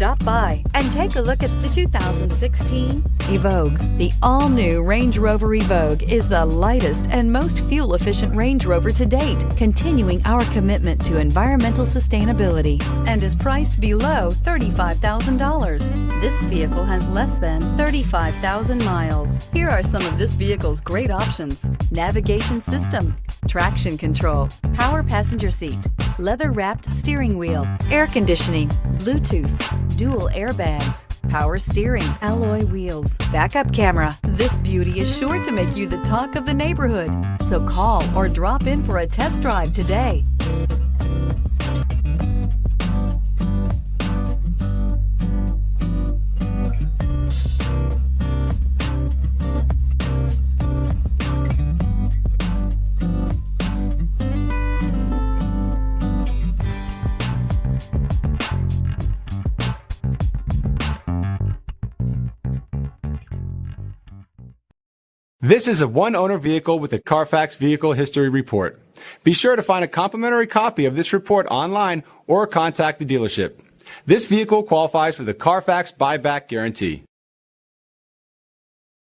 Stop by and take a look at the 2016 Evoque. The all-new Range Rover Evoque is the lightest and most fuel-efficient Range Rover to date, continuing our commitment to environmental sustainability, and is priced below $35,000. This vehicle has less than 35,000 miles. Here are some of this vehicle's great options: navigation system, traction control, power passenger seat, leather-wrapped steering wheel, air conditioning, Bluetooth, dual airbags, power steering, alloy wheels, backup camera. This beauty is sure to make you the talk of the neighborhood. So call or drop in for a test drive today. This is a one-owner vehicle with a Carfax Vehicle History Report. Be sure to find a complimentary copy of this report online or contact the dealership. This vehicle qualifies for the Carfax Buyback Guarantee.